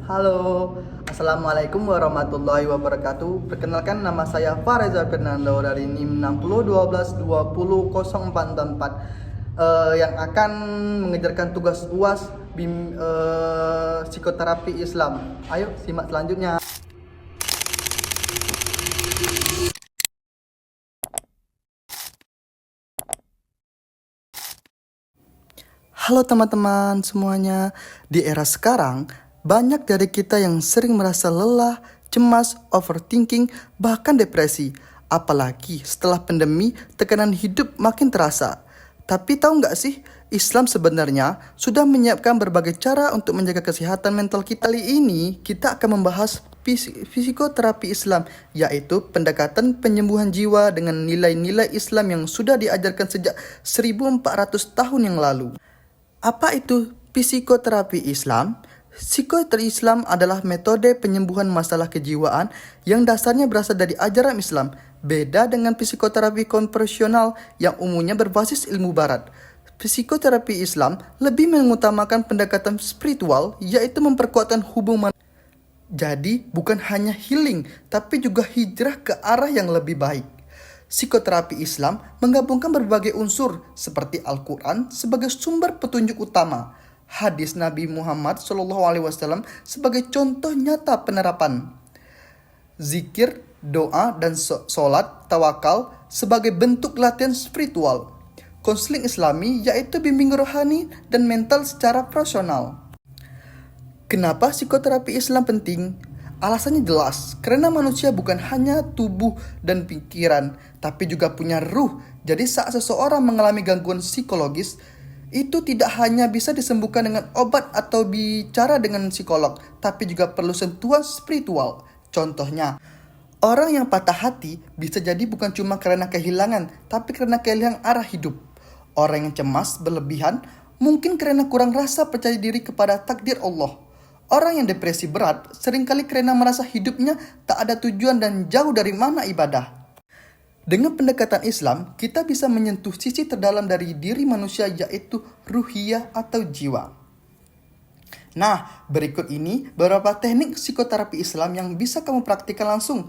Halo, Assalamualaikum warahmatullahi wabarakatuh. Perkenalkan, nama saya Fareza Fernando dari NIM 6012200444 yang akan mengejarkan tugas UAS psikoterapi Islam. Ayo simak selanjutnya. Halo teman-teman semuanya. Di era sekarang, banyak dari kita yang sering merasa lelah, cemas, overthinking, bahkan depresi. Apalagi setelah pandemi, tekanan hidup makin terasa. Tapi tahu nggak sih, Islam sebenarnya sudah menyiapkan berbagai cara untuk menjaga kesehatan mental kita. Kali ini kita akan membahas psikoterapi Islam, yaitu pendekatan penyembuhan jiwa dengan nilai-nilai Islam yang sudah diajarkan sejak 1400 tahun yang lalu. Apa itu psikoterapi Islam? Psikoterapi Islam adalah metode penyembuhan masalah kejiwaan yang dasarnya berasal dari ajaran Islam. Beda dengan psikoterapi konvensional yang umumnya berbasis ilmu barat. Psikoterapi Islam lebih mengutamakan pendekatan spiritual, yaitu memperkuatkan hubungan. Jadi bukan hanya healing, tapi juga hijrah ke arah yang lebih baik. Psikoterapi Islam menggabungkan berbagai unsur seperti Al-Quran sebagai sumber petunjuk utama, hadis Nabi Muhammad SAW sebagai contoh nyata penerapan, zikir, doa, dan sholat tawakal sebagai bentuk latihan spiritual, konseling Islami yaitu bimbing rohani dan mental secara profesional. Kenapa psikoterapi Islam penting? Alasannya jelas, karena manusia bukan hanya tubuh dan pikiran, tapi juga punya ruh. Jadi saat seseorang mengalami gangguan psikologis, itu tidak hanya bisa disembuhkan dengan obat atau bicara dengan psikolog, tapi juga perlu sentuhan spiritual. Contohnya, orang yang patah hati bisa jadi bukan cuma karena kehilangan, tapi karena kehilangan arah hidup. Orang yang cemas berlebihan mungkin karena kurang rasa percaya diri kepada takdir Allah. Orang yang depresi berat seringkali karena merasa hidupnya tak ada tujuan dan jauh dari makna ibadah. Dengan pendekatan Islam, kita bisa menyentuh sisi terdalam dari diri manusia, yaitu ruhiyah atau jiwa. Nah, berikut ini beberapa teknik psikoterapi Islam yang bisa kamu praktikkan langsung.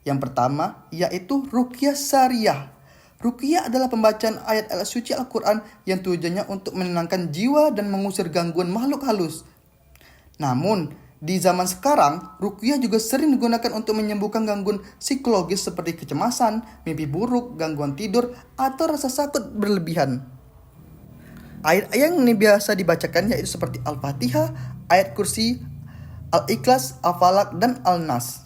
Yang pertama, yaitu ruqyah syariah. Ruqyah adalah pembacaan ayat suci Al-Quran yang tujuannya untuk menenangkan jiwa dan mengusir gangguan makhluk halus. Namun, di zaman sekarang, ruqyah juga sering digunakan untuk menyembuhkan gangguan psikologis seperti kecemasan, mimpi buruk, gangguan tidur, atau rasa takut berlebihan. Ayat yang ini biasa dibacakan yaitu seperti Al-Fatihah, ayat kursi, Al-Ikhlas, Al-Falaq, dan Al-Nas.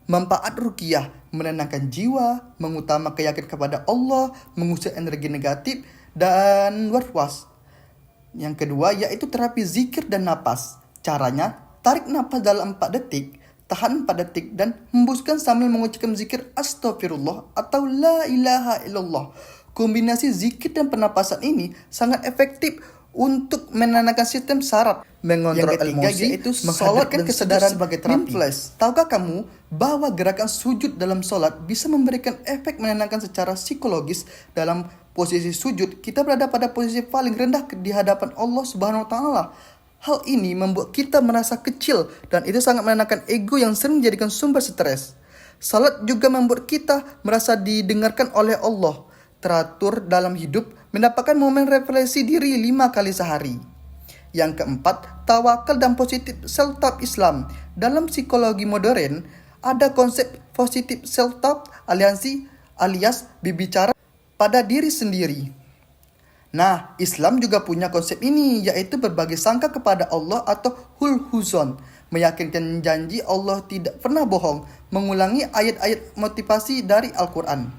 Manfaat ruqyah menenangkan jiwa, mengutamakan keyakinan kepada Allah, mengusir energi negatif, dan waswas. Yang kedua yaitu terapi zikir dan napas. Caranya, tarik napas dalam 4 detik, tahan 4 detik, dan hembuskan sambil mengucapkan zikir Astaghfirullah atau La ilaha illallah. Kombinasi zikir dan pernapasan ini sangat efektif untuk menenangkan sistem saraf, mengontrol emosi, yaitu menghadirkan kesadaran sebagai terapi. Tahukah kamu bahwa gerakan sujud dalam sholat bisa memberikan efek menenangkan secara psikologis? Dalam posisi sujud, kita berada pada posisi paling rendah di hadapan Allah Subhanahu wa Ta'ala. Hal ini membuat kita merasa kecil dan itu sangat menenangkan ego yang sering menjadikan sumber stres. Salat juga membuat kita merasa didengarkan oleh Allah, teratur dalam hidup, mendapatkan momen refleksi diri 5 kali sehari. Yang keempat, tawakal dan positif self-talk Islam. Dalam psikologi modern, ada konsep positif self-talk alias berbicara pada diri sendiri. Nah, Islam juga punya konsep ini, yaitu berbagi sangka kepada Allah atau husnuzon, meyakinkan janji Allah tidak pernah bohong, mengulangi ayat-ayat motivasi dari Al-Quran.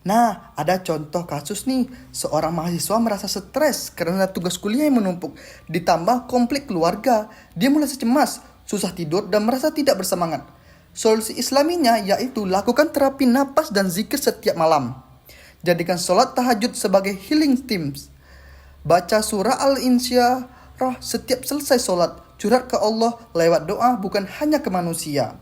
Nah, ada contoh kasus nih, seorang mahasiswa merasa stres karena tugas kuliah yang menumpuk, ditambah konflik keluarga. Dia mulai cemas, susah tidur, dan merasa tidak bersemangat. Solusi Islaminya yaitu lakukan terapi napas dan zikir setiap malam. Jadikan sholat tahajud sebagai healing tips. Baca surah Al-Insyirah setiap selesai sholat. Curhat ke Allah lewat doa, bukan hanya ke manusia.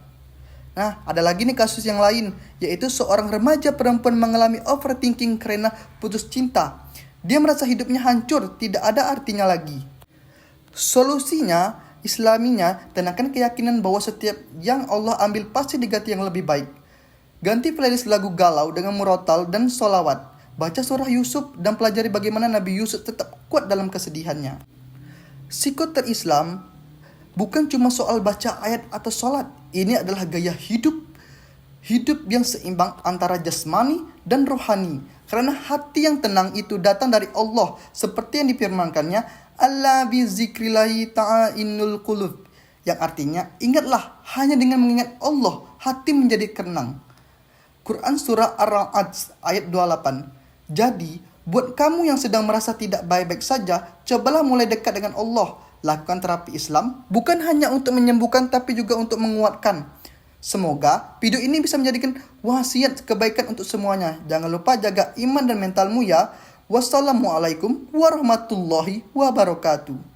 Nah, ada lagi nih kasus yang lain, yaitu seorang remaja perempuan mengalami overthinking karena putus cinta. Dia merasa hidupnya hancur, tidak ada artinya lagi. Solusinya Islaminya, tanamkan keyakinan bahwa setiap yang Allah ambil pasti diganti yang lebih baik. Ganti playlist lagu galau dengan murotal dan solawat. Baca surah Yusuf dan pelajari bagaimana Nabi Yusuf tetap kuat dalam kesedihannya. Psikoter Islam bukan cuma soal baca ayat atau sholat. Ini adalah gaya hidup. Hidup yang seimbang antara jasmani dan rohani. Karena hati yang tenang itu datang dari Allah. Seperti yang difirmankannya, Allah bi zikrillahi ta'inul qulub. Yang artinya, ingatlah, hanya dengan mengingat Allah, hati menjadi tenang. Quran Surah Ar-Ra'd ayat 28. Jadi, buat kamu yang sedang merasa tidak baik-baik saja, cobalah mulai dekat dengan Allah. Lakukan terapi Islam, bukan hanya untuk menyembuhkan tapi juga untuk menguatkan. Semoga video ini bisa menjadikan wasiat kebaikan untuk semuanya. Jangan lupa jaga iman dan mentalmu ya. Wassalamualaikum warahmatullahi wabarakatuh.